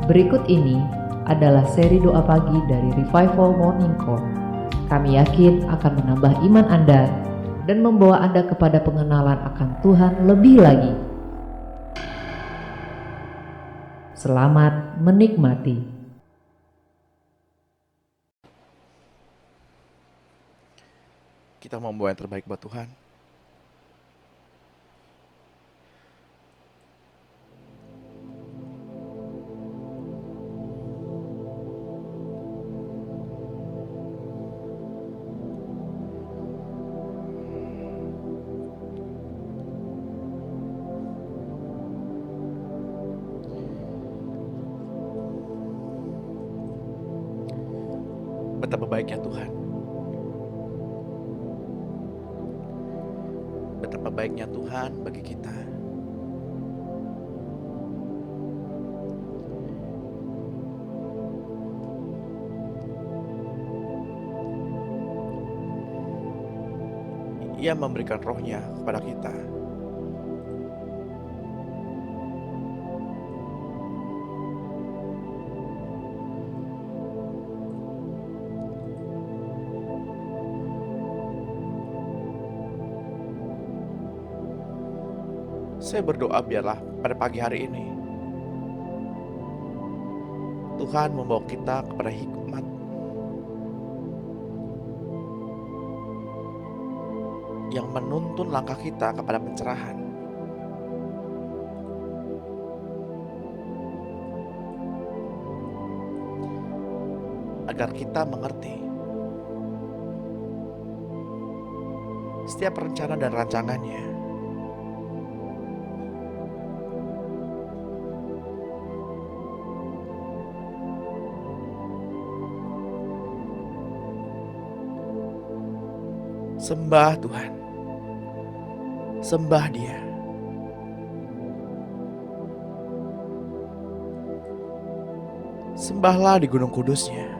Berikut ini adalah seri doa pagi dari Revival Morning Call. Kami yakin akan menambah iman Anda dan membawa Anda kepada pengenalan akan Tuhan lebih lagi. Selamat menikmati. Kita membawa yang terbaik buat Tuhan. Betapa baiknya Tuhan. Betapa baiknya Tuhan bagi kita. Ia memberikan rohnya kepada kita. Saya berdoa biarlah pada pagi hari ini Tuhan membawa kita kepada hikmat, yang menuntun langkah kita kepada pencerahan. Agar kita mengerti setiap rencana dan rancangannya. Sembah Tuhan. Sembah Dia. Sembahlah di gunung kudusnya.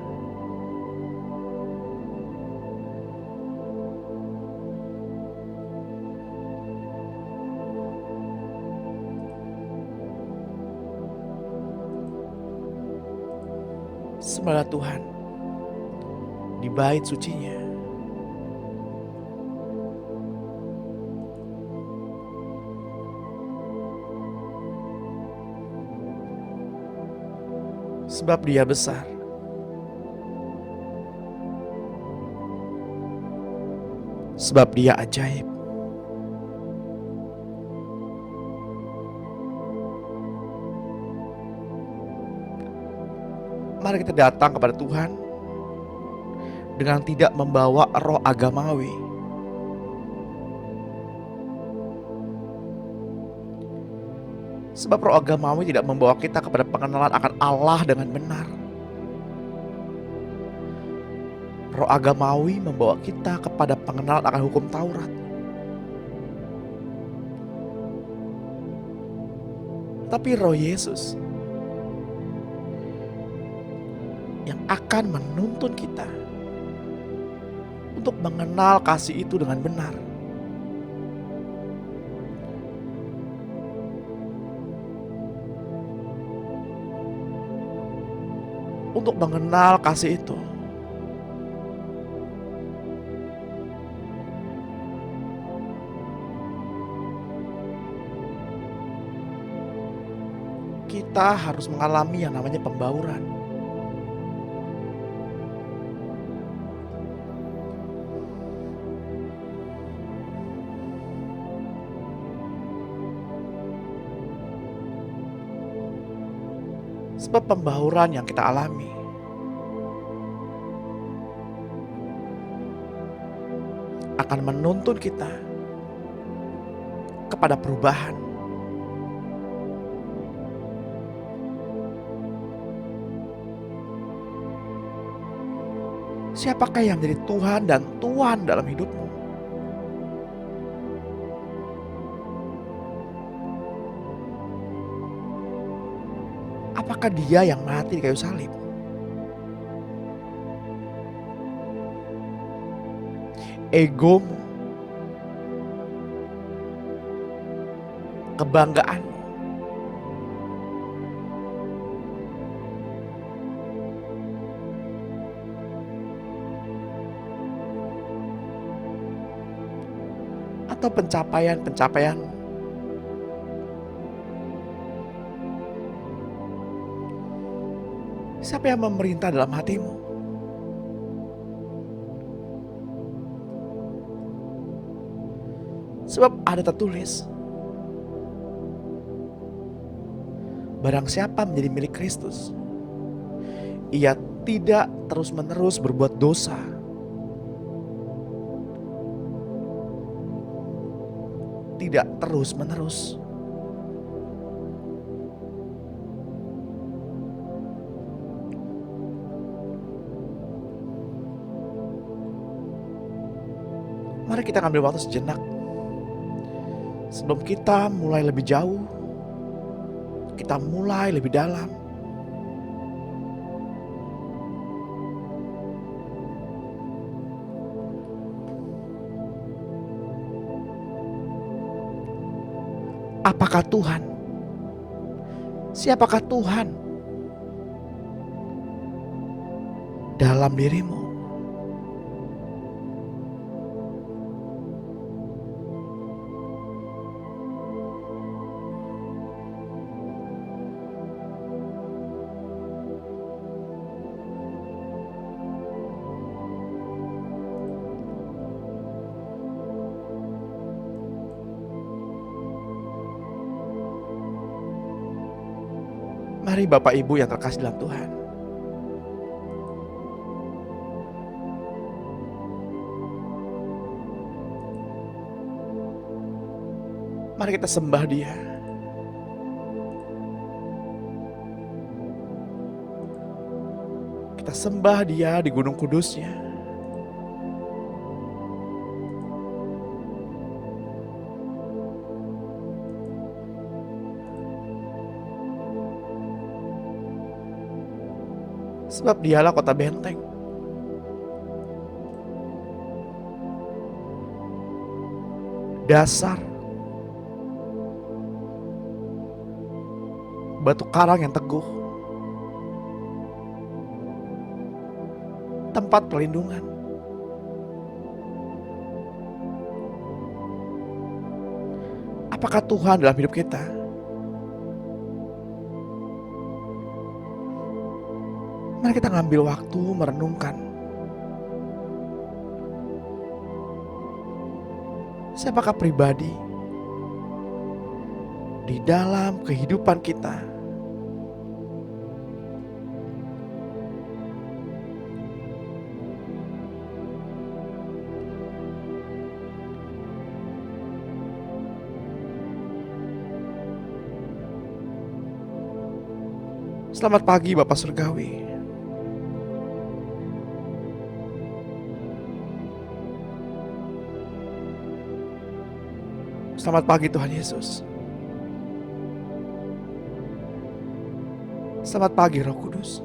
Sembahlah Tuhan di bait sucinya. Sebab Dia besar. Sebab Dia ajaib. Mari kita datang kepada Tuhan dengan tidak membawa roh agamawi. Sebab roh agamawi tidak membawa kita kepada pengenalan akan Allah dengan benar. Roh agamawi membawa kita kepada pengenalan akan hukum Taurat. Tapi roh Yesus yang akan menuntun kita untuk mengenal kasih itu dengan benar. Untuk mengenal kasih itu, kita harus mengalami yang namanya pembauran. Sebab pembauran yang kita alami akan menuntun kita kepada perubahan. Siapakah yang menjadi Tuhan dan Tuan dalam hidupmu? Apakah Dia yang mati di kayu salib? Egomu, kebanggaanmu, atau pencapaian-pencapaianmu. Siapa yang memerintah dalam hatimu? Sebab ada tertulis, barang siapa menjadi milik Kristus, ia tidak terus-menerus berbuat dosa. Tidak terus-menerus. Mari kita ambil waktu sejenak. Sebelum kita mulai lebih jauh, kita mulai lebih dalam. Apakah Tuhan? Siapakah Tuhan dalam dirimu? Mari Bapak Ibu yang terkasih dalam Tuhan, mari kita sembah Dia. Kita sembah Dia di Gunung Kudusnya. Sebab Dialah kota benteng. Dasar. Batu karang yang teguh. Tempat perlindungan. Apakah Tuhan dalam hidup kita? Mari kita ngambil waktu merenungkan. Siapakah pribadi di dalam kehidupan kita Selamat pagi Bapak Surgawi. Selamat pagi Tuhan Yesus. Selamat pagi Roh Kudus.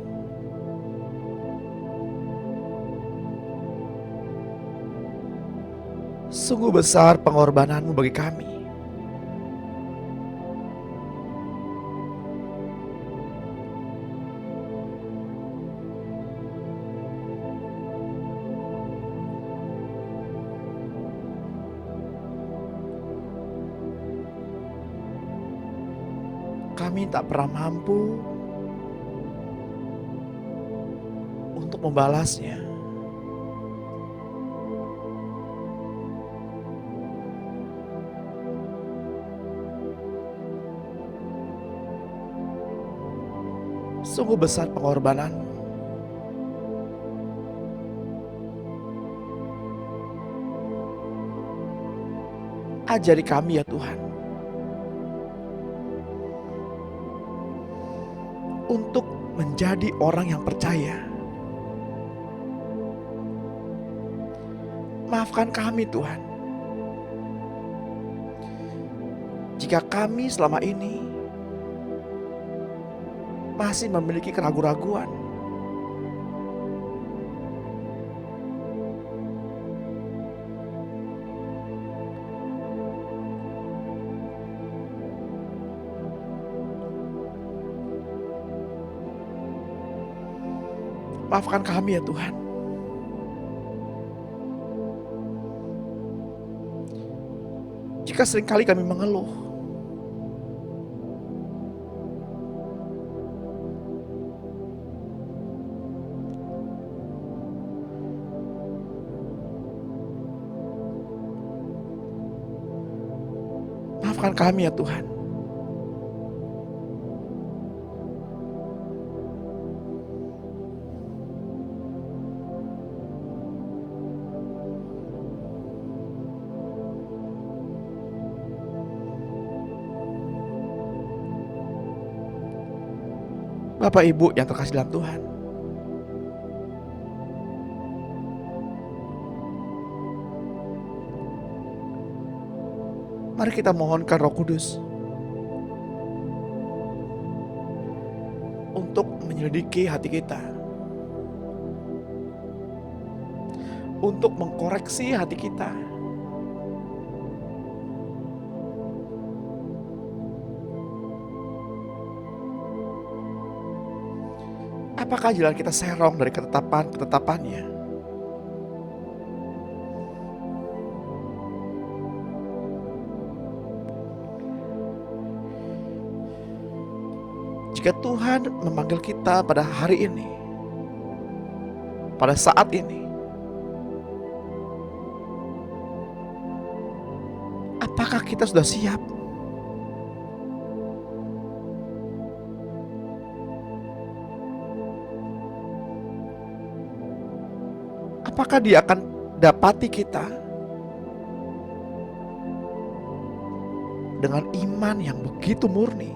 Sungguh besar pengorbananmu bagi kami. Kami tak pernah mampu untuk membalasnya. Sungguh besar pengorbananmu. Ajari kami ya Tuhan, untuk menjadi orang yang percaya. Maafkan kami Tuhan, jika kami selama ini masih memiliki keraguan-raguan. Maafkan kami ya Tuhan. Jika seringkali kami mengeluh, maafkan kami ya Tuhan. Bapak Ibu yang terkasih dalam Tuhan, mari kita mohonkan Roh Kudus untuk menyelidiki hati kita, untuk mengkoreksi hati kita, apakah jalan kita serong dari ketetapan-ketetapannya? Jika Tuhan memanggil kita pada hari ini, pada saat ini, apakah kita sudah siap? Apakah Dia akan dapati kita dengan iman yang begitu murni?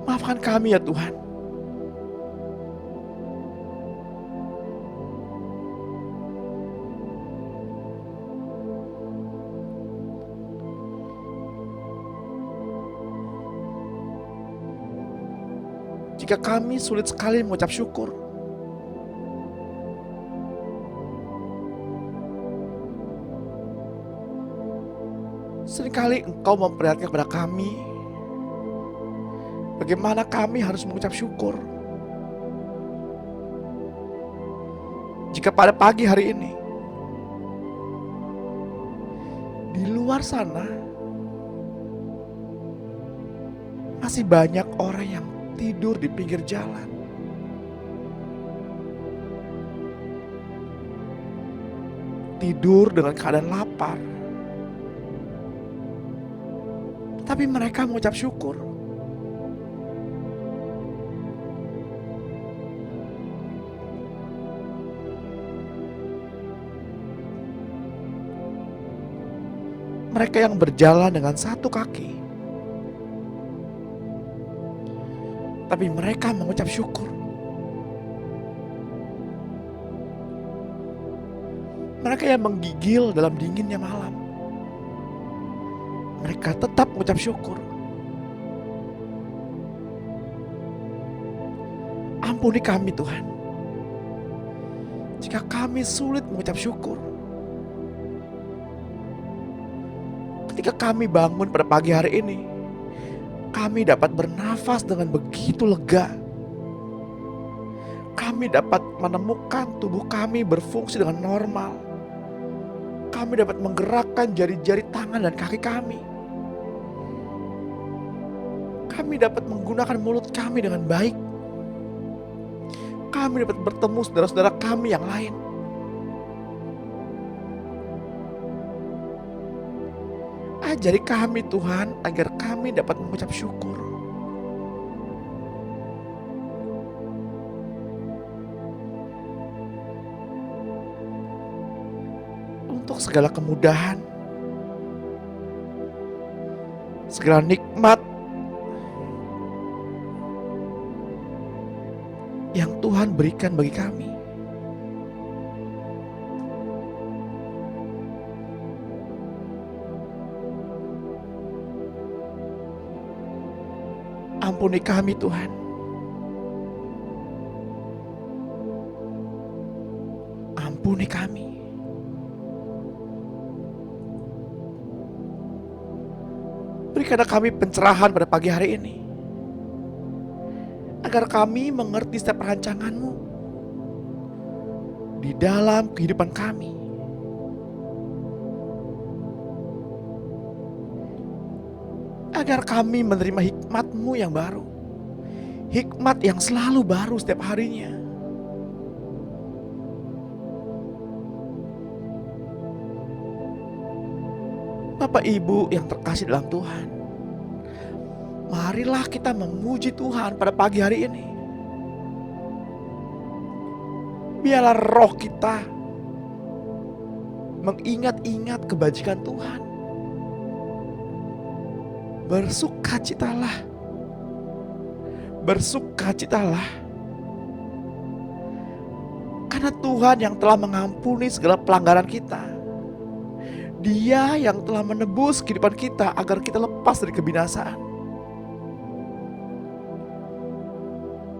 Maafkan kami ya Tuhan. Jika kami sulit sekali mengucap syukur, seringkali Engkau memperlihatkan kepada kami bagaimana kami harus mengucap syukur. Jika pada pagi hari ini, di luar sana masih banyak orang yang tidur di pinggir jalan, tidur dengan keadaan lapar, tapi mereka mengucap syukur. Mereka yang berjalan dengan satu kaki, tapi mereka mengucap syukur. Mereka yang menggigil dalam dinginnya malam, mereka tetap mengucap syukur. Ampuni kami Tuhan, jika kami sulit mengucap syukur. Ketika kami bangun pada pagi hari ini, kami dapat bernafas dengan begitu lega. Kami dapat menemukan tubuh kami berfungsi dengan normal. Kami dapat menggerakkan jari-jari tangan dan kaki kami. Kami dapat menggunakan mulut kami dengan baik. Kami dapat bertemu saudara-saudara kami yang lain. Ajari kami Tuhan agar kami dapat mengucap syukur. Untuk segala kemudahan, segala nikmat yang Tuhan berikan bagi kami. Ampuni kami Tuhan. Ampuni kami. Berikanlah kami pencerahan pada pagi hari ini, agar kami mengerti setiap rancangan-Mu, di dalam kehidupan kami. Agar kami menerima hikmat-Mu yang baru. Hikmat yang selalu baru setiap harinya. Bapak Ibu yang terkasih dalam Tuhan, marilah kita memuji Tuhan pada pagi hari ini. Biarlah roh kita mengingat-ingat kebajikan Tuhan. Bersukacitalah. Bersukacitalah. Karena Tuhan yang telah mengampuni segala pelanggaran kita. Dia yang telah menebus kehidupan kita agar kita lepas dari kebinasaan.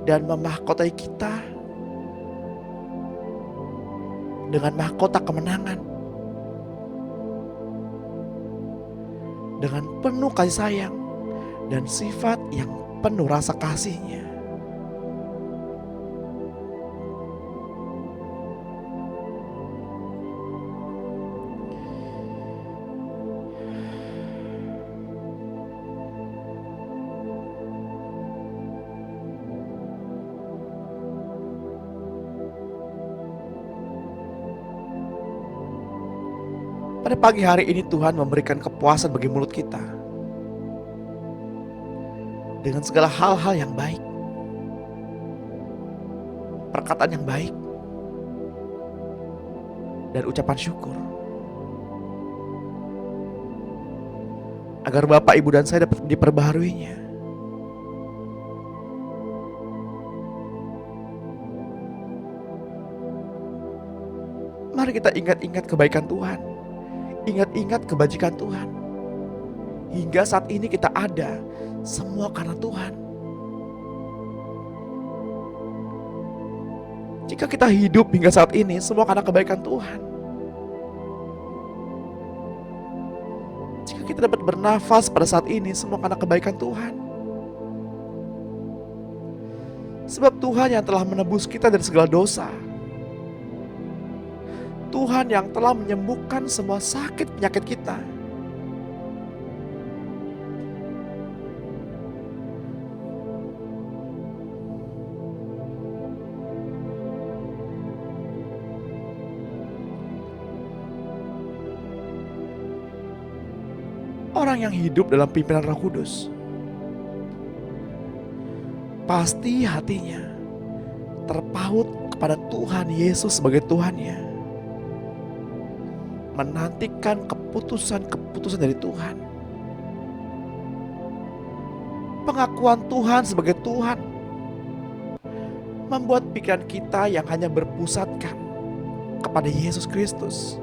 Dan memahkotai kita dengan mahkota kemenangan. Dengan penuh kasih sayang dan sifat yang penuh rasa kasih-Nya. Pada pagi hari ini Tuhan memberikan kepuasan bagi mulut kita dengan segala hal-hal yang baik, perkataan yang baik, dan ucapan syukur. Agar Bapak, Ibu, dan saya dapat diperbaharuinya. Mari kita ingat-ingat kebaikan Tuhan. Ingat-ingat kebajikan Tuhan. Hingga saat ini kita ada, semua karena Tuhan. Jika kita hidup hingga saat ini, semua karena kebaikan Tuhan. Jika kita dapat bernafas pada saat ini, semua karena kebaikan Tuhan. Sebab Tuhan yang telah menebus kita dari segala dosa. Tuhan yang telah menyembuhkan semua sakit penyakit kita. Orang yang hidup dalam pimpinan Roh Kudus, pasti hatinya terpaut kepada Tuhan Yesus sebagai Tuhannya. Menantikan keputusan-keputusan dari Tuhan. Pengakuan Tuhan sebagai Tuhan membuat pikiran kita yang hanya berpusatkan kepada Yesus Kristus.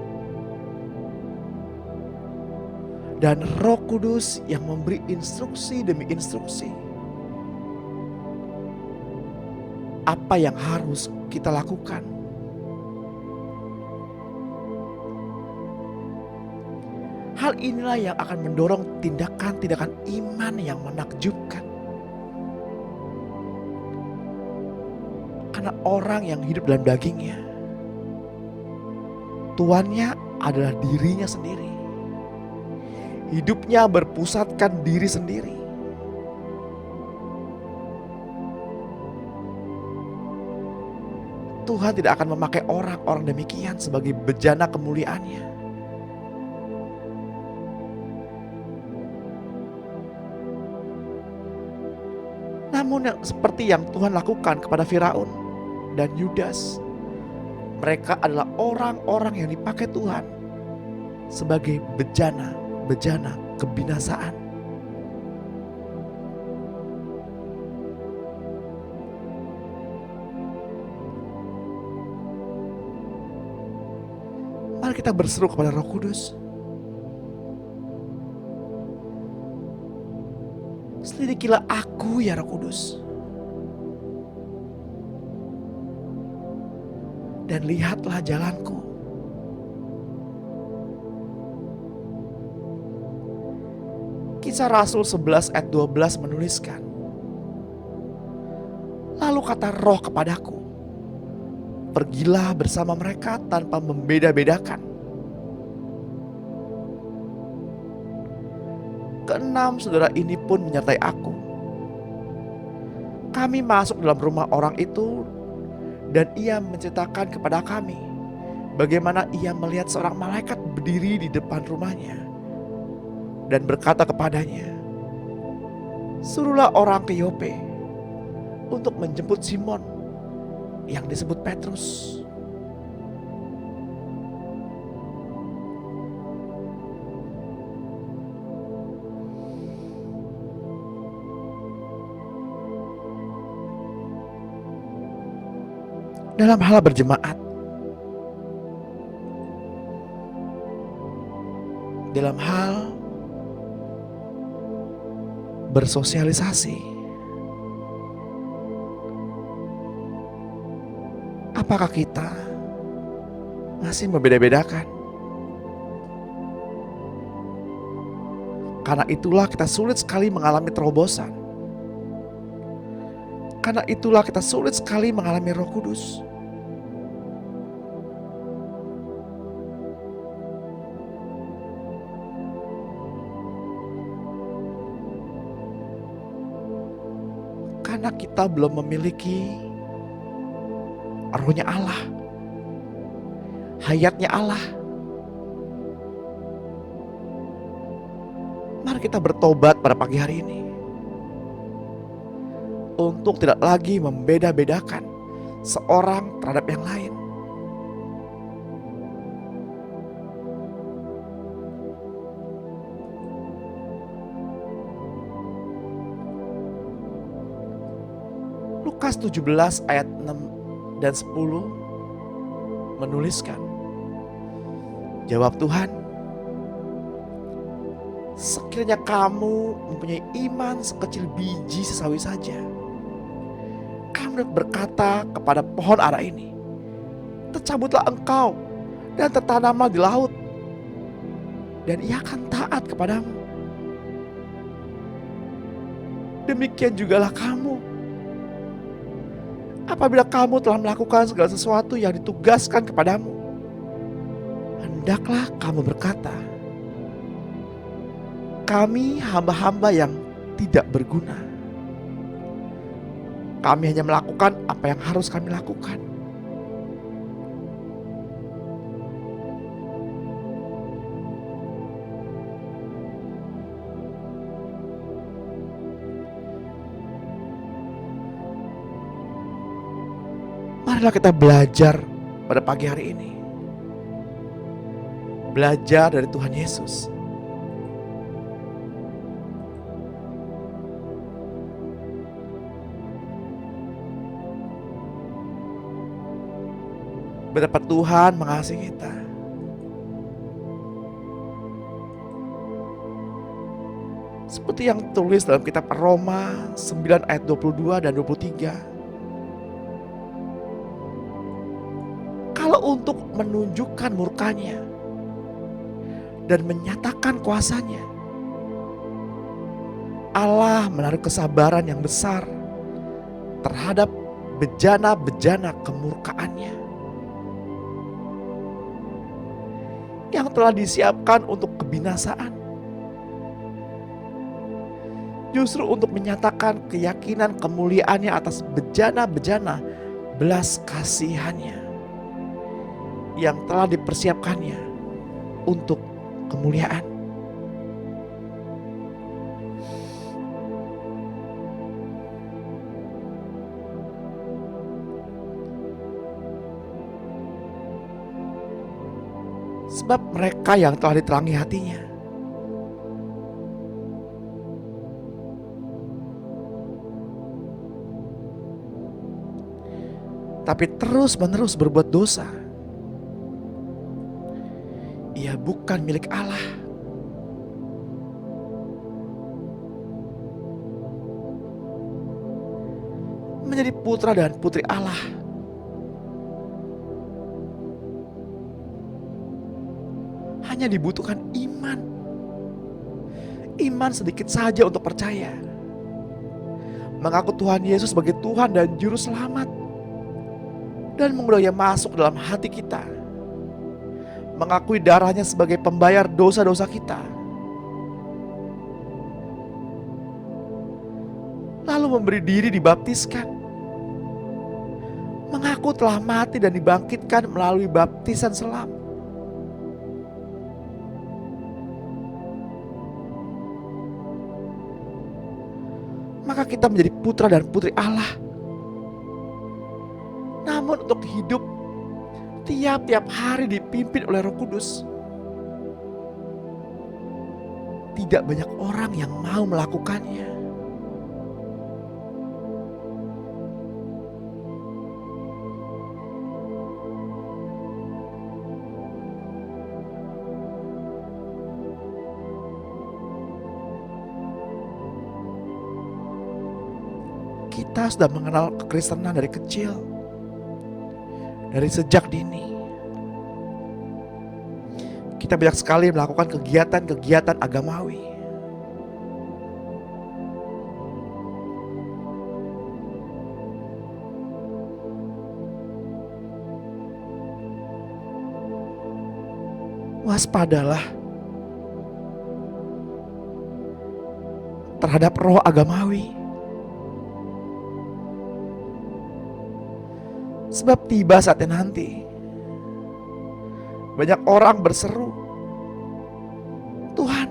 Dan Roh Kudus yang memberi instruksi demi instruksi. Apa yang harus kita lakukan. Hal inilah yang akan mendorong tindakan-tindakan iman yang menakjubkan. Karena orang yang hidup dalam dagingnya, tuannya adalah dirinya sendiri. Hidupnya berpusatkan diri sendiri. Tuhan tidak akan memakai orang-orang demikian sebagai bejana kemuliaan-Nya. Namun seperti yang Tuhan lakukan kepada Firaun dan Yudas, mereka adalah orang-orang yang dipakai Tuhan sebagai bejana kebinasaan. Mari kita berseru kepada Roh Kudus. Selidikilah aku ya Roh Kudus. Dan lihatlah jalanku. Kisah Rasul 11 ayat 12 menuliskan. Lalu kata Roh kepadaku, pergilah bersama mereka tanpa membeda-bedakan. Keenam saudara ini pun menyertai aku. Kami masuk dalam rumah orang itu dan ia menceritakan kepada kami bagaimana ia melihat seorang malaikat berdiri di depan rumahnya dan berkata kepadanya, "Suruhlah orang ke Yope untuk menjemput Simon yang disebut Petrus. Dalam hal berjemaat, dalam hal bersosialisasi, apakah kita masih membeda-bedakan? Karena itulah kita sulit sekali mengalami terobosan. Karena itulah kita sulit sekali mengalami Roh Kudus. Karena kita belum memiliki Roh-Nya Allah, hayatnya Allah. Mari kita bertobat pada pagi hari ini untuk tidak lagi membeda-bedakan seorang terhadap yang lain. Lukas 17 ayat 6 dan 10 menuliskan, jawab Tuhan, "Sekiranya kamu mempunyai iman sekecil biji sesawi saja, kamu dapat berkata kepada pohon ara ini, tercabutlah engkau dan tertanamlah di laut, dan ia akan taat kepadamu. Demikian jugalah kamu. Apabila kamu telah melakukan segala sesuatu yang ditugaskan kepadamu, hendaklah kamu berkata, kami hamba-hamba yang tidak berguna. Kami hanya melakukan apa yang harus kami lakukan." Marilah kita belajar pada pagi hari ini. Belajar dari Tuhan Yesus. Betapa Tuhan mengasihi kita. Seperti yang tulis dalam kitab Roma 9 ayat 22 dan 23. Kalau untuk menunjukkan murkanya dan menyatakan kuasanya, Allah menaruh kesabaran yang besar terhadap bejana-bejana kemurkaannya yang telah disiapkan untuk kebinasaan, justru untuk menyatakan keyakinan kemuliaannya atas bejana-bejana belas kasihannya yang telah dipersiapkannya untuk kemuliaan. Sebab mereka yang telah diterangi hatinya tapi terus-menerus berbuat dosa, ia bukan milik Allah. Menjadi putra dan putri Allah hanya dibutuhkan iman. Iman sedikit saja untuk percaya, mengaku Tuhan Yesus sebagai Tuhan dan Juru Selamat, dan mengundangnya masuk dalam hati kita, mengakui darahnya sebagai pembayar dosa-dosa kita, lalu memberi diri dibaptiskan, mengaku telah mati dan dibangkitkan melalui baptisan selam. Maka kita menjadi putra dan putri Allah. Namun untuk hidup tiap-tiap hari dipimpin oleh Roh Kudus, tidak banyak orang yang mau melakukannya. Kita sudah mengenal kekristenan dari kecil, dari sejak dini. Kita banyak sekali melakukan kegiatan-kegiatan agamawi. Waspadalah terhadap roh agamawi. Sebab tiba saatnya nanti, banyak orang berseru, "Tuhan,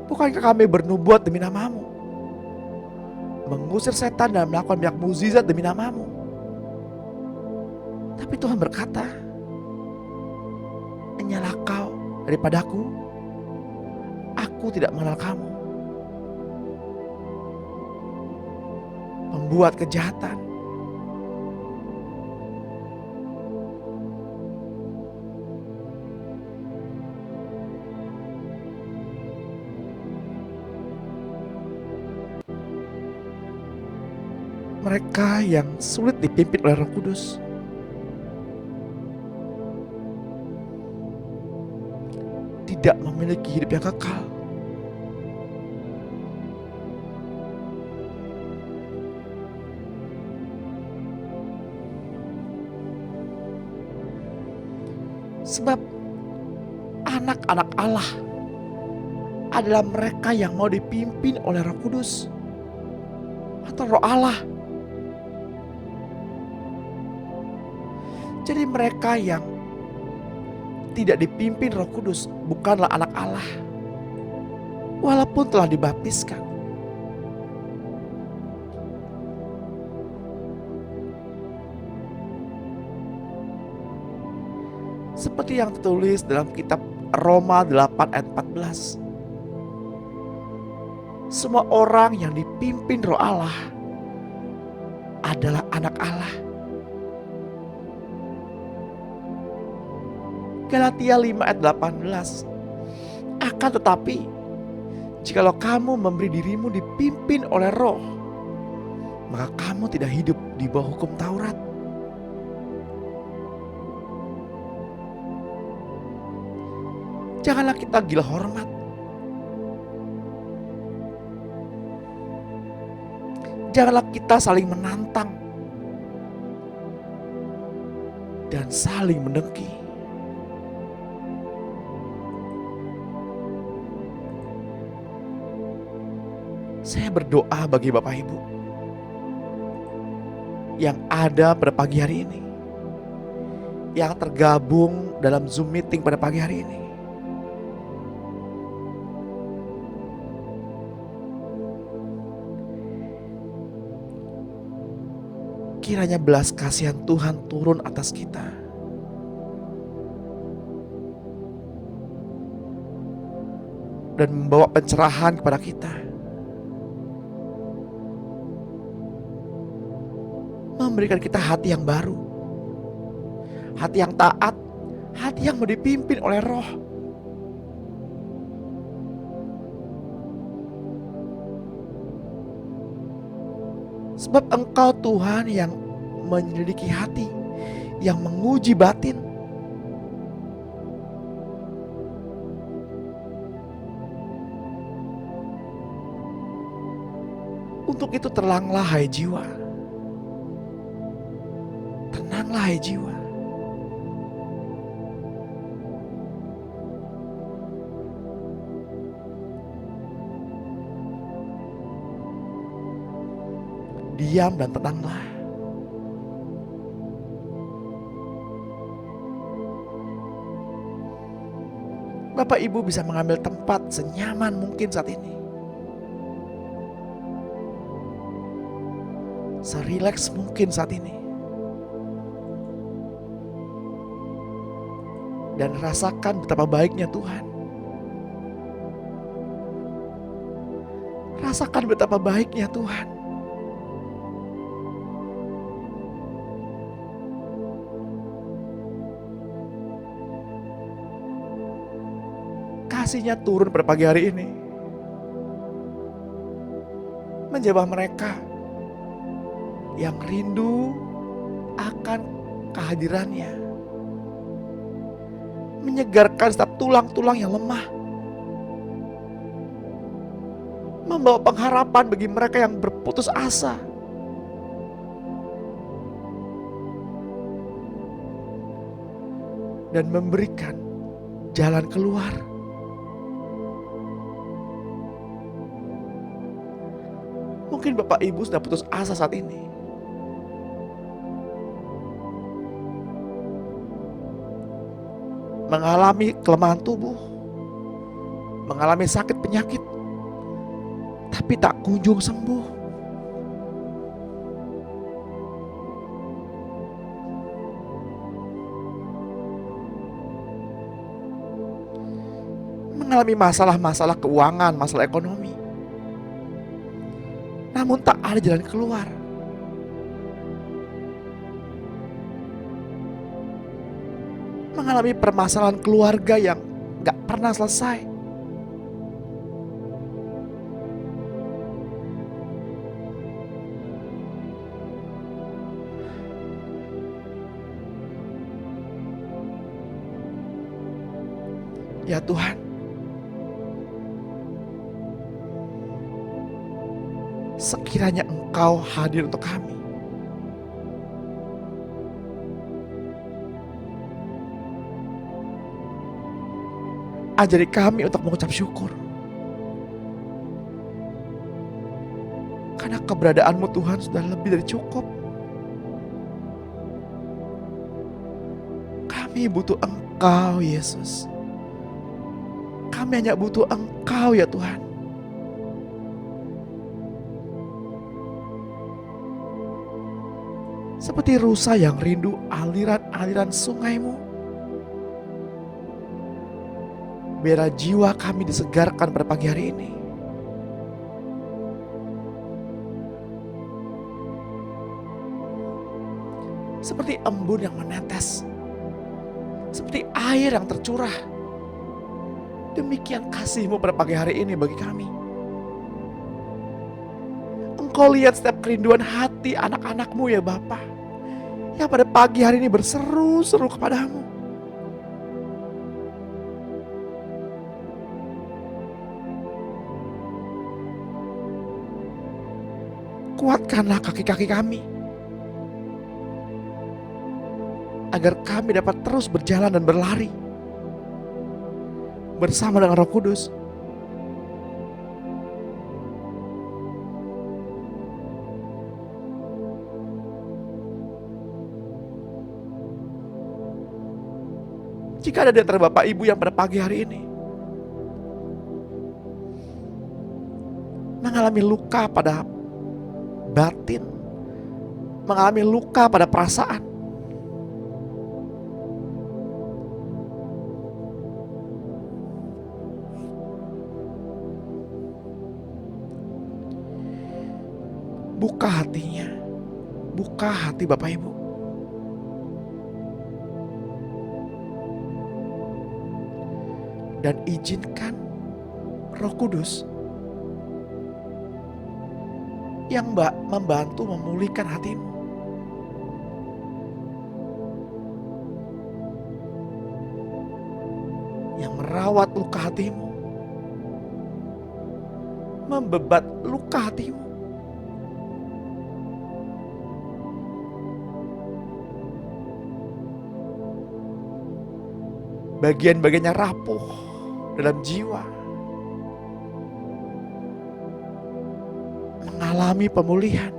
bukankah kami bernubuat demi nama-Mu, mengusir setan dan melakukan banyak mukjizat demi nama-Mu?" Tapi Tuhan berkata, "Enyalah kau daripadaku, aku tidak mengenal kamu, pembuat kejahatan." Mereka yang sulit dipimpin oleh Roh Kudus tidak memiliki hidup yang kekal. Sebab anak-anak Allah adalah mereka yang mau dipimpin oleh Roh Kudus atau Roh Allah. Jadi mereka yang tidak dipimpin Roh Kudus bukanlah anak Allah, walaupun telah dibaptiskan. Seperti yang tertulis dalam kitab Roma 8 ayat 14. Semua orang yang dipimpin Roh Allah adalah anak Allah. Galatia 5 ayat 18. Akan tetapi, jikalau kamu memberi dirimu dipimpin oleh Roh, maka kamu tidak hidup di bawah hukum Taurat. Janganlah kita gila hormat. Janganlah kita saling menantang dan saling mendengki. Saya berdoa bagi Bapak Ibu yang ada pada pagi hari ini, yang tergabung dalam Zoom meeting pada pagi hari ini. Kiranya belas kasihan Tuhan turun atas kita. Dan membawa pencerahan kepada kita. Memberikan kita hati yang baru, hati yang taat, hati yang mau dipimpin oleh Roh. Sebab Engkau Tuhan yang menyelidiki hati, yang menguji batin. Untuk itu teranglah hai jiwa. wahai jiwa. Diam dan tenanglah. Bapak Ibu bisa mengambil tempat senyaman mungkin saat ini. Serileks mungkin saat ini. Dan rasakan betapa baiknya Tuhan. Rasakan betapa baiknya Tuhan. Kasih-Nya turun pada pagi hari ini. Menjamah mereka yang rindu akan kehadiran-Nya. Menyegarkan setiap tulang-tulang yang lemah. Membawa pengharapan bagi mereka yang berputus asa. Dan memberikan jalan keluar. Mungkin Bapak Ibu sudah putus asa saat ini. Mengalami kelemahan tubuh, mengalami sakit penyakit, tapi tak kunjung sembuh. Mengalami masalah-masalah keuangan, masalah ekonomi, namun tak ada jalan keluar. Mengalami permasalahan keluarga yang gak pernah selesai. Ya Tuhan, sekiranya Engkau hadir untuk kami. Ajari kami untuk mengucap syukur. Karena keberadaan-Mu Tuhan sudah lebih dari cukup. Kami butuh Engkau, Yesus. Kami hanya butuh Engkau, ya Tuhan. Seperti rusa yang rindu aliran-aliran sungai-Mu. Biarlah jiwa kami disegarkan pada pagi hari ini. Seperti embun yang menetes, seperti air yang tercurah. Demikian kasih-Mu pada pagi hari ini bagi kami. Engkau lihat setiap kerinduan hati anak-anak-Mu ya Bapa, yang pada pagi hari ini berseru-seru kepadamu. Kuatkanlah kaki-kaki kami, agar kami dapat terus berjalan dan berlari bersama dengan Roh Kudus. Jika ada di antara Bapak Ibu yang pada pagi hari ini mengalami luka pada batin, mengalami luka pada perasaan, buka hatinya, buka hati Bapak Ibu. Dan izinkan Roh Kudus yang membantu memulihkan hatimu. Yang merawat luka hatimu, membebat luka hatimu. bagian-bagiannya rapuh dalam jiwa, mengalami pemulihan.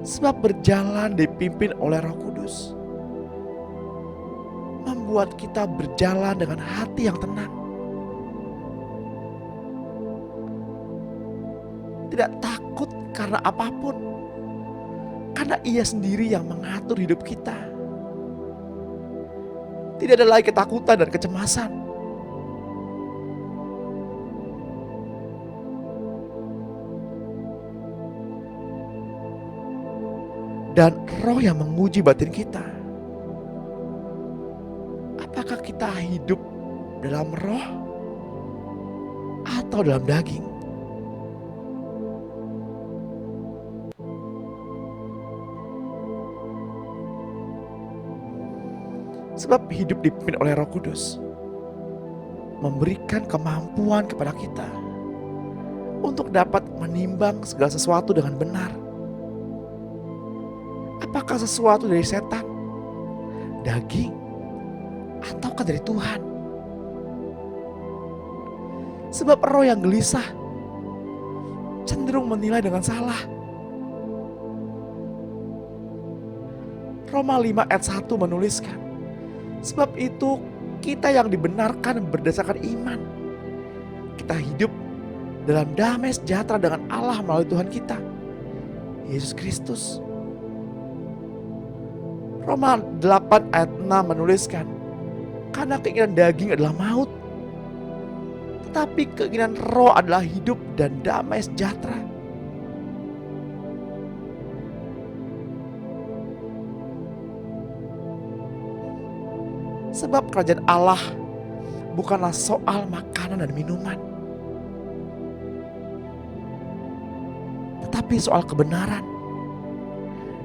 Sebab berjalan dipimpin oleh Roh Kudus membuat kita berjalan dengan hati yang tenang. Tidak takut karena apapun, karena Ia sendiri yang mengatur hidup kita. Tidak ada lagi ketakutan dan kecemasan. Dan Roh yang menguji batin kita. Apakah kita hidup dalam Roh atau dalam daging? Sebab hidup dipimpin oleh Roh Kudus memberikan kemampuan kepada kita untuk dapat menimbang segala sesuatu dengan benar. Apakah sesuatu dari setan, daging, ataukah dari Tuhan? Sebab roh yang gelisah cenderung menilai dengan salah. Roma 5 ayat 1 menuliskan, sebab itu kita yang dibenarkan berdasarkan iman, kita hidup dalam damai sejahtera dengan Allah melalui Tuhan kita, Yesus Kristus. Roma 8 ayat 6 menuliskan, karena keinginan daging adalah maut, tetapi keinginan roh adalah hidup dan damai sejahtera. Sebab kerajaan Allah bukanlah soal makanan dan minuman, tetapi soal kebenaran,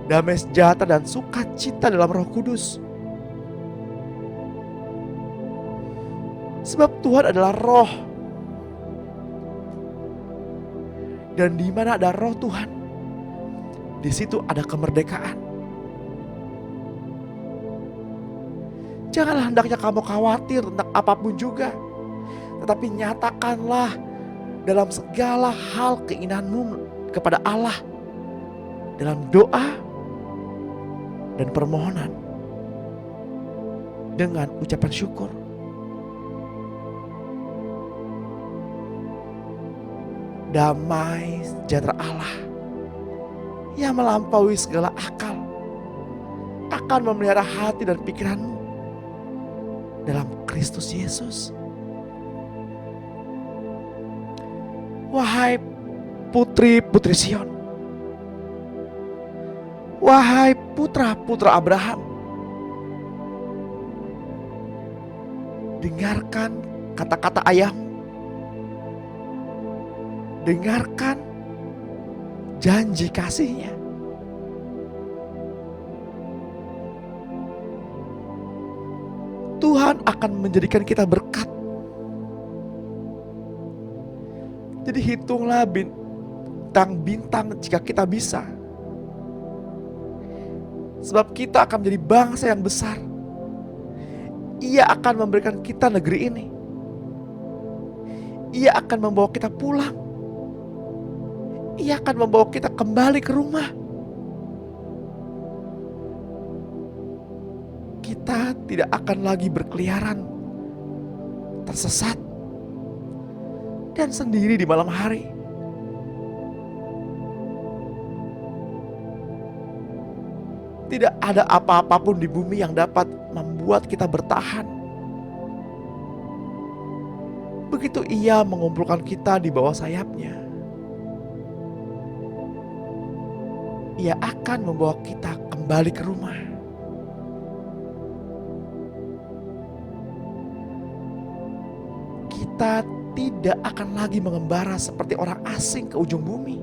damai sejahtera dan sukacita dalam Roh Kudus. Sebab Tuhan adalah Roh, dan di mana ada Roh Tuhan, di situ ada kemerdekaan. Janganlah hendaknya kamu khawatir tentang apapun juga, tetapi nyatakanlah dalam segala hal keinginanmu kepada Allah dalam doa dan permohonan dengan ucapan syukur. Damai sejahtera Allah yang melampaui segala akal akan memelihara hati dan pikiranmu dalam Kristus Yesus. Wahai putri-putri Sion, wahai putra-putra Abraham, dengarkan kata-kata ayahmu, dengarkan janji kasihnya. Tuhan akan menjadikan kita berkat. Jadi hitunglah bintang-bintang jika kita bisa. Sebab kita akan menjadi bangsa yang besar. Ia akan memberikan kita negeri ini. Ia akan membawa kita pulang. Ia akan membawa kita kembali ke rumah. Kita tidak akan lagi berkeliaran, tersesat, dan sendiri di malam hari. Tidak ada apa-apapun di bumi yang dapat membuat kita bertahan. Begitu Ia mengumpulkan kita di bawah sayapnya, Ia akan membawa kita kembali ke rumah. Kita tidak akan lagi mengembara seperti orang asing ke ujung bumi.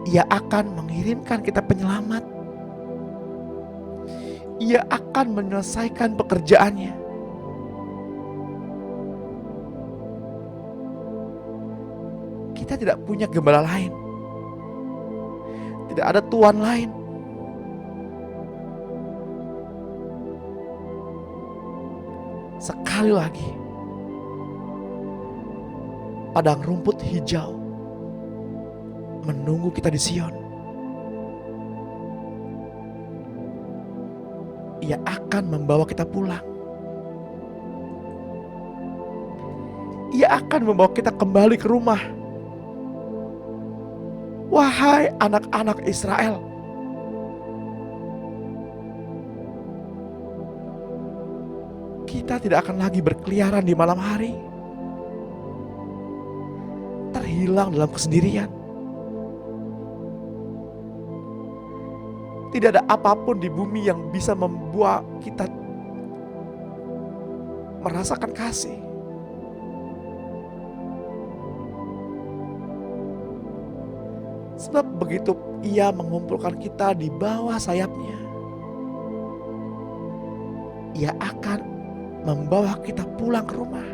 Ia akan mengirimkan kita penyelamat. Ia akan menyelesaikan pekerjaannya. Kita tidak punya gembala lain. Tidak ada tuan lain. Sekali lagi, padang rumput hijau menunggu kita di Sion. Ia akan membawa kita pulang. Ia akan membawa kita kembali ke rumah. Wahai anak-anak Israel, kita tidak akan lagi berkeliaran di malam hari, terhilang dalam kesendirian. Tidak ada apapun di bumi yang bisa membuat kita merasakan kasih. Sebab begitu Ia mengumpulkan kita di bawah sayapnya, Ia akan membawa kita pulang ke rumah.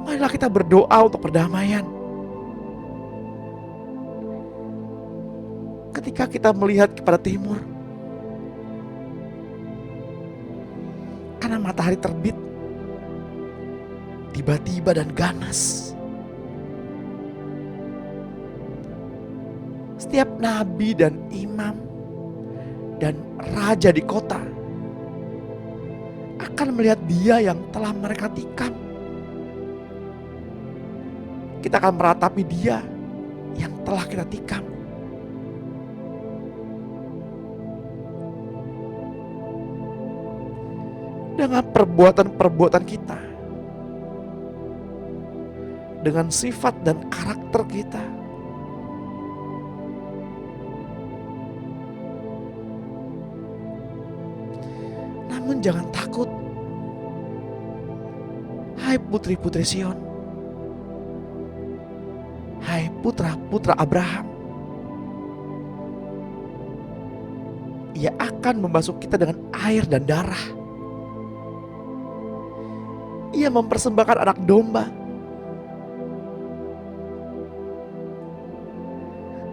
Marilah kita berdoa untuk perdamaian. Ketika kita melihat kepada timur, karena matahari terbit tiba-tiba dan ganas, setiap nabi dan imam dan raja di kota akan melihat Dia yang telah mereka tikam. Kita akan meratapi Dia yang telah kita tikam. Dengan perbuatan-perbuatan kita, dengan sifat dan karakter kita, namun jangan takut, hai putri-putri Sion, hai putra-putra Abraham. Ia akan membasuh kita dengan air dan darah. Ia mempersembahkan anak domba.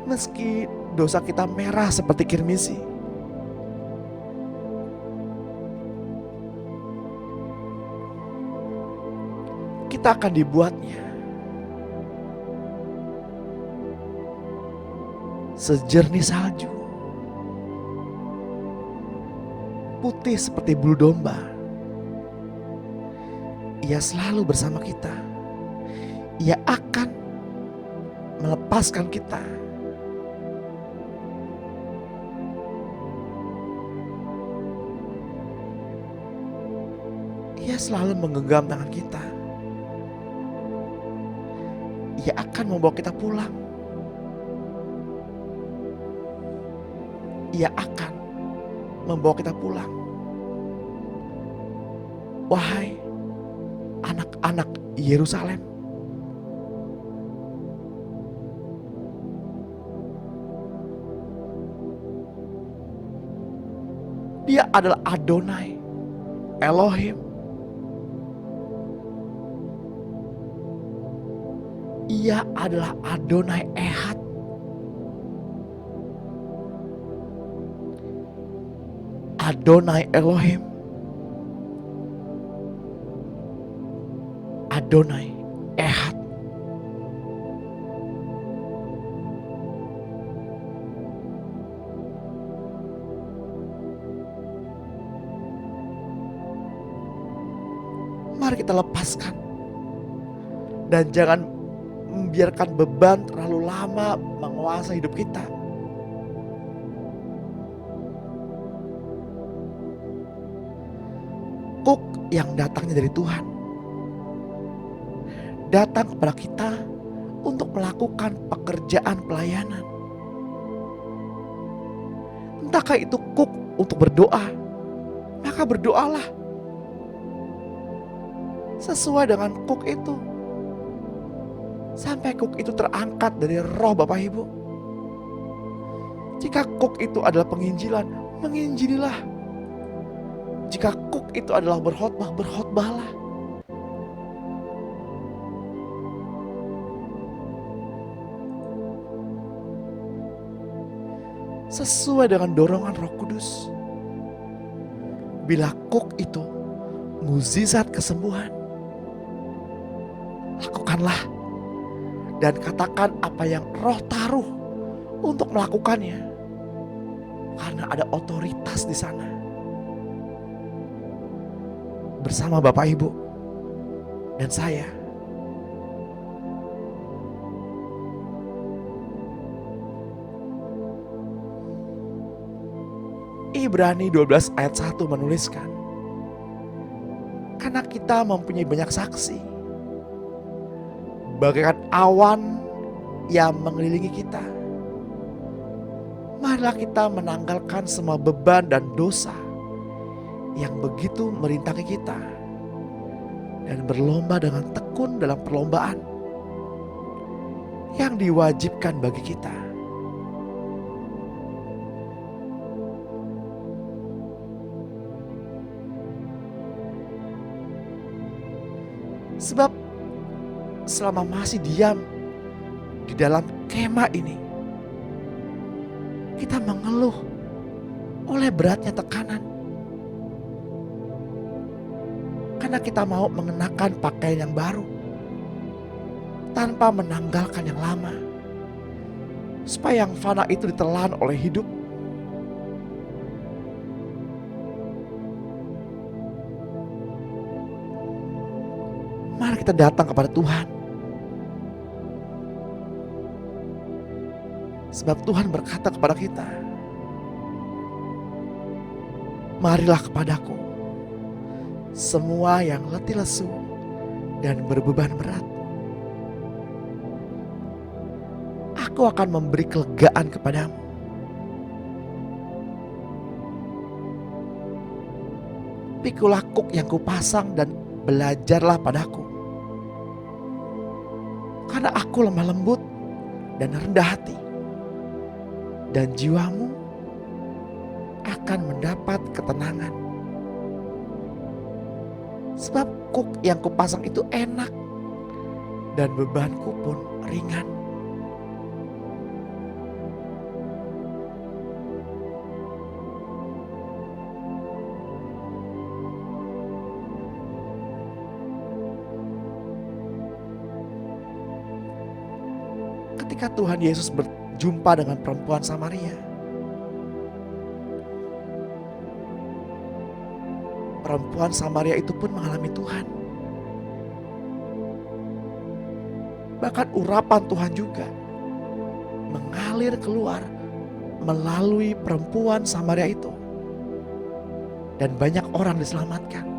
Meski dosa kita merah seperti kirmisi, kita akan dibuatnya sejernih salju, putih seperti bulu domba. Ia selalu bersama kita. Ia akan melepaskan kita. Ia selalu menggenggam tangan kita. Ia akan membawa kita pulang. Ia akan membawa kita pulang. Wahai anak-anak Yerusalem, Dia adalah Adonai Elohim. Ia adalah Adonai Ehad. Adonai Elohim, Adonai Ehad. Mari kita lepaskan dan jangan membiarkan beban terlalu lama menguasai hidup kita. Kuk yang datangnya dari Tuhan datang kepada kita untuk melakukan pekerjaan pelayanan. Entahkah itu kuk untuk berdoa, maka berdoalah sesuai dengan kuk itu, sampai kuk itu terangkat dari roh Bapak Ibu. Jika kuk itu adalah penginjilan, menginjililah. Jika kuk itu adalah berkhotbah, berkhotbahlah. sesuai dengan dorongan Roh Kudus. Bila kuk itu mukjizat kesembuhan, lakukanlah dan katakan apa yang Roh taruh untuk melakukannya, karena ada otoritas di sana. Bersama Bapak Ibu dan saya, Ibrani 12 ayat 1 menuliskan, karena kita mempunyai banyak saksi, bagaikan awan yang mengelilingi kita, marilah kita menanggalkan semua beban dan dosa yang begitu merintangi kita, dan berlomba dengan tekun dalam perlombaan yang diwajibkan bagi kita. Sebab selama masih diam di dalam kemah ini, kita mengeluh oleh beratnya tekanan, karena kita mau mengenakan pakaian yang baru tanpa menanggalkan yang lama, supaya yang fana itu ditelan oleh hidup. Mari kita datang kepada Tuhan, sebab Tuhan berkata kepada kita, marilah kepadaku semua yang letih lesu dan berbeban berat, aku akan memberi kelegaan kepadamu. Pikulah kuk yang kupasang dan belajarlah padaku, karena aku lemah lembut dan rendah hati, dan jiwamu akan mendapat ketenangan. Sebab kuk yang kupasang itu enak, dan bebanku pun ringan. Ketika Tuhan Yesus berjumpa dengan perempuan Samaria, perempuan Samaria itu pun mengalami Tuhan. Bahkan urapan Tuhan juga mengalir keluar melalui perempuan Samaria itu, dan banyak orang diselamatkan.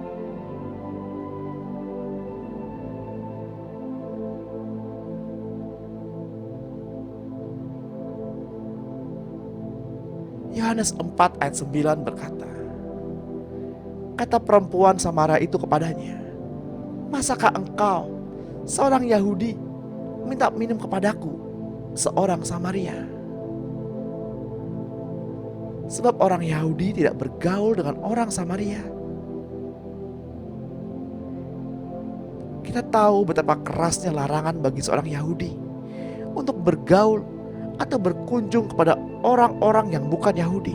Yohanes 4 ayat 9 berkata, kata perempuan Samaria itu kepadanya, masakah engkau seorang Yahudi minta minum kepadaku, seorang Samaria? Sebab orang Yahudi tidak bergaul dengan orang Samaria. Kita tahu betapa kerasnya larangan bagi seorang Yahudi untuk bergaul atau berkunjung kepada orang-orang yang bukan Yahudi.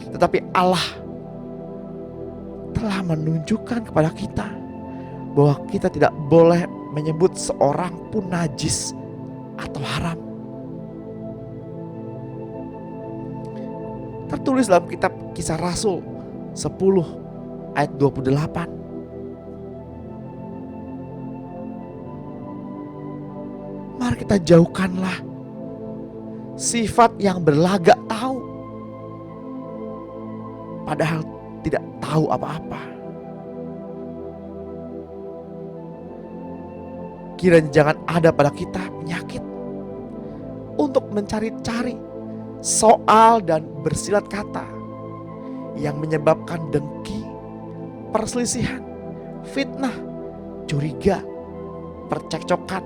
Tetapi Allah telah menunjukkan kepada kita bahwa kita tidak boleh menyebut seorang pun najis atau haram. Tertulis dalam kitab Kisah Rasul 10 ayat 28. Mari kita jauhkanlah sifat yang berlagak tahu, padahal tidak tahu apa-apa. Kiranya jangan ada pada kita penyakit untuk mencari-cari soal dan bersilat kata yang menyebabkan dengki, perselisihan, fitnah, curiga, percekcokan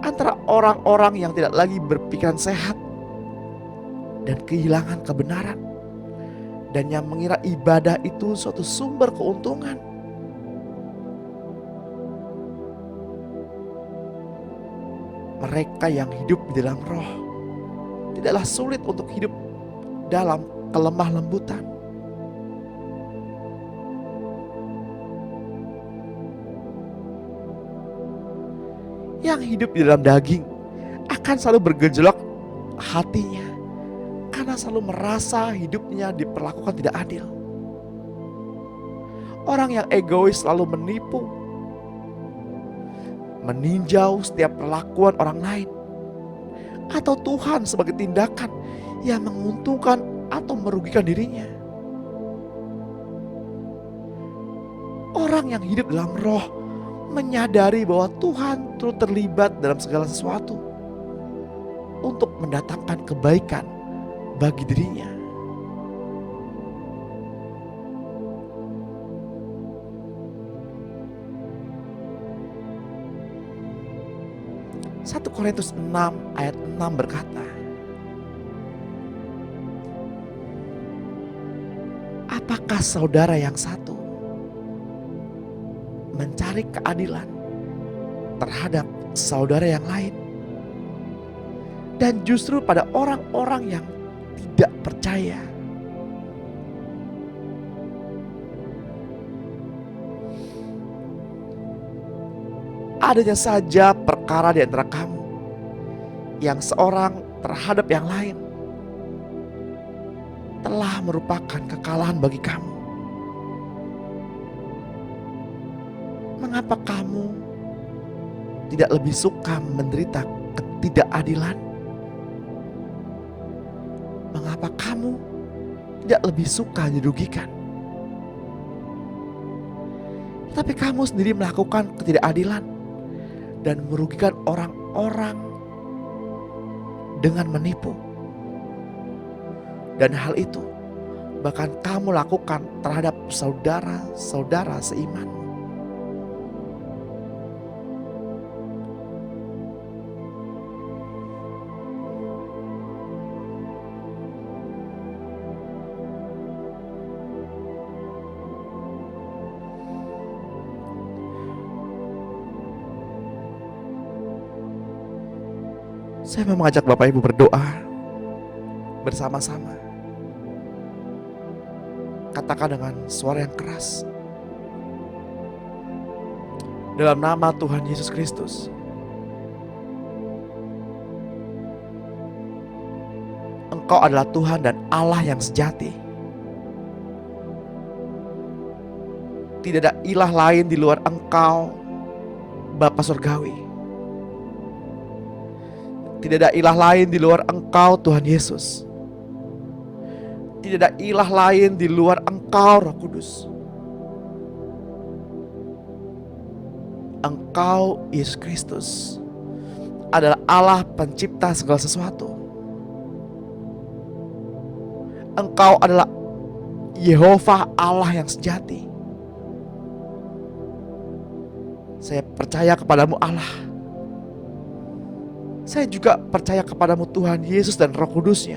antara orang-orang yang tidak lagi berpikiran sehat dan kehilangan kebenaran, dan yang mengira ibadah itu suatu sumber keuntungan. Mereka yang hidup di dalam roh tidaklah sulit untuk hidup dalam kelemah lembutan. Yang hidup di dalam daging akan selalu bergejolak hatinya karena selalu merasa hidupnya diperlakukan tidak adil. Orang yang egois selalu menipu, meninjau setiap perlakuan orang lain, atau Tuhan sebagai tindakan yang menguntungkan atau merugikan dirinya. Orang yang hidup dalam roh menyadari bahwa Tuhan turut terlibat dalam segala sesuatu untuk mendatangkan kebaikan bagi dirinya. 1 Korintus 6 ayat 6 berkata, apakah saudara yang satu mencari keadilan terhadap saudara yang lain, dan justru pada orang-orang yang tidak percaya? Adanya saja perkara di antara kamu yang seorang terhadap yang lain telah merupakan kekalahan bagi kamu. Mengapa kamu tidak lebih suka menderita ketidakadilan? Mengapa kamu tidak lebih suka dirugikan? Tapi kamu sendiri melakukan ketidakadilan dan merugikan orang-orang dengan menipu. Dan hal itu bahkan kamu lakukan terhadap saudara-saudara seiman. Saya mau mengajak Bapak Ibu berdoa bersama-sama. Katakan dengan suara yang keras, dalam nama Tuhan Yesus Kristus, Engkau adalah Tuhan dan Allah yang sejati. Tidak ada ilah lain di luar Engkau, Bapa Surgawi. Tidak ada ilah lain di luar Engkau, Tuhan Yesus. Tidak ada ilah lain di luar Engkau, Roh Kudus. Engkau, Yesus Kristus, adalah Allah pencipta segala sesuatu. Engkau adalah Yehova Allah yang sejati. Saya percaya kepadamu Allah. Saya juga percaya kepadamu Tuhan Yesus dan Roh Kudusnya.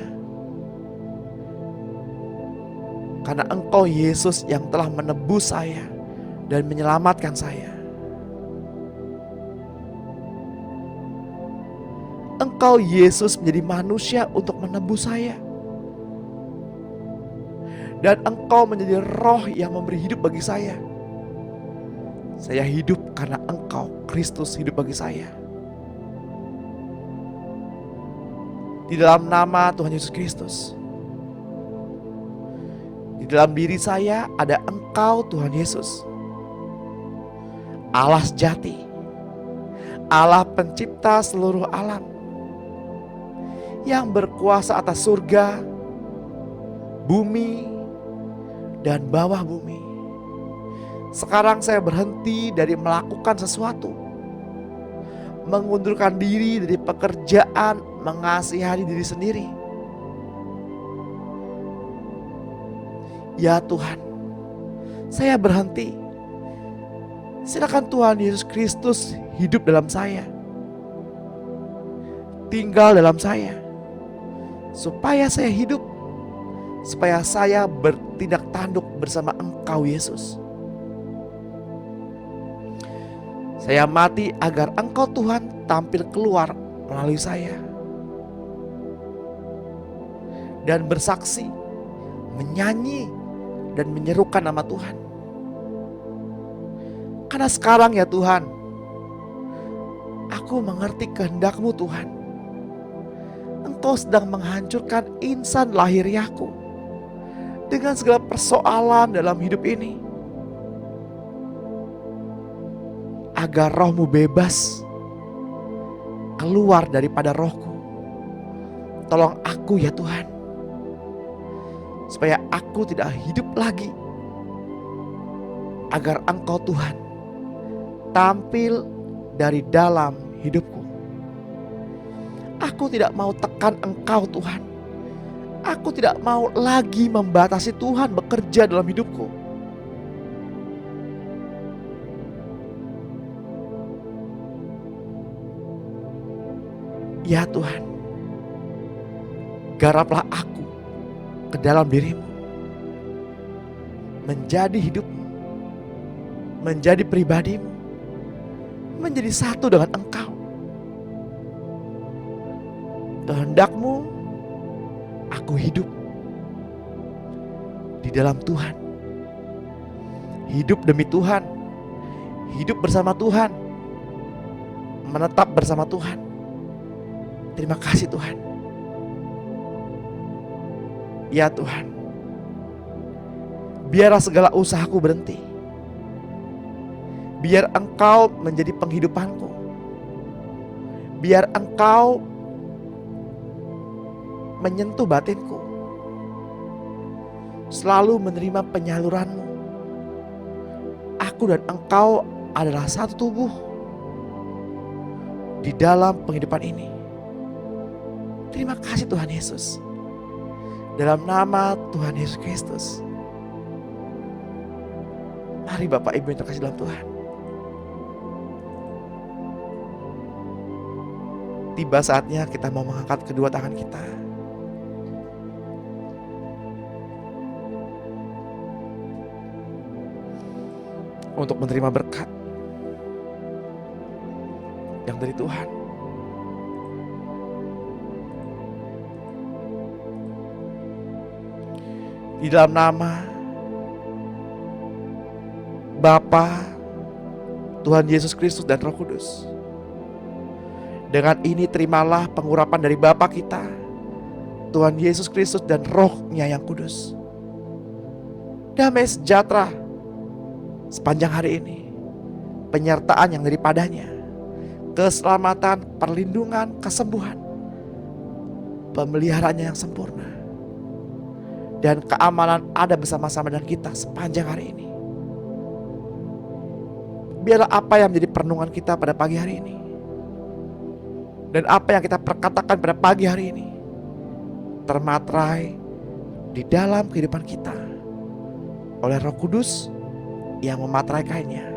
Karena Engkau Yesus yang telah menebus saya dan menyelamatkan saya. Engkau Yesus menjadi manusia untuk menebus saya. Dan Engkau menjadi roh yang memberi hidup bagi saya. Saya hidup karena Engkau Kristus hidup bagi saya. Di dalam nama Tuhan Yesus Kristus, di dalam diri saya ada Engkau Tuhan Yesus, Allah sejati, Allah pencipta seluruh alam, yang berkuasa atas surga, bumi, dan bawah bumi. Sekarang saya berhenti dari melakukan sesuatu, mengundurkan diri dari pekerjaan, mengasihani diri sendiri. Ya Tuhan, saya berhenti. Silakan Tuhan Yesus Kristus hidup dalam saya, tinggal dalam saya, supaya saya hidup, supaya saya bertindak tanduk bersama Engkau Yesus. Saya mati agar Engkau Tuhan tampil keluar melalui saya. dan bersaksi, menyanyi dan menyerukan nama Tuhan. Karena sekarang ya Tuhan, aku mengerti kehendak-Mu Tuhan. Engkau sedang menghancurkan insan lahiriahku dengan segala persoalan dalam hidup ini, agar roh-Mu bebas keluar daripada rohku. Tolong aku ya Tuhan, supaya aku tidak hidup lagi, agar Engkau Tuhan tampil dari dalam hidupku. Aku tidak mau tekan Engkau Tuhan. Aku tidak mau lagi membatasi Tuhan bekerja dalam hidupku. Ya Tuhan, garaplah aku ke dalam diri-Mu, menjadi hidup-Mu, menjadi pribadi-Mu, menjadi satu dengan Engkau. Kehendak-Mu, aku hidup di dalam Tuhan, hidup demi Tuhan, hidup bersama Tuhan, menetap bersama Tuhan. Terima kasih Tuhan. Ya Tuhan, biarlah segala usahaku berhenti, biar Engkau menjadi penghidupanku, biar Engkau menyentuh batinku, selalu menerima penyaluran-Mu. Aku dan Engkau adalah satu tubuh di dalam penghidupan ini. Terima kasih Tuhan Yesus. Dalam nama Tuhan Yesus Kristus. Mari Bapak Ibu yang terkasih dalam Tuhan, tiba saatnya kita mau mengangkat kedua tangan kita. Untuk menerima berkat yang dari Tuhan. Di dalam nama Bapa, Tuhan Yesus Kristus dan Roh Kudus. Dengan ini terimalah pengurapan dari Bapa kita, Tuhan Yesus Kristus dan Roh-Nya yang kudus. Damai sejahtera sepanjang hari ini, penyertaan yang daripadanya, keselamatan, perlindungan, kesembuhan, pemeliharaannya yang sempurna, dan keamanan ada bersama-sama dengan kita sepanjang hari ini. Biarlah apa yang menjadi perenungan kita pada pagi hari ini, dan apa yang kita perkatakan pada pagi hari ini, termaterai di dalam kehidupan kita oleh Roh Kudus yang memateraikannya.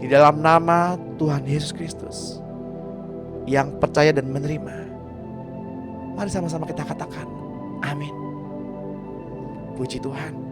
Di dalam nama Tuhan Yesus Kristus yang percaya dan menerima, mari sama-sama kita katakan amin. Puji Tuhan.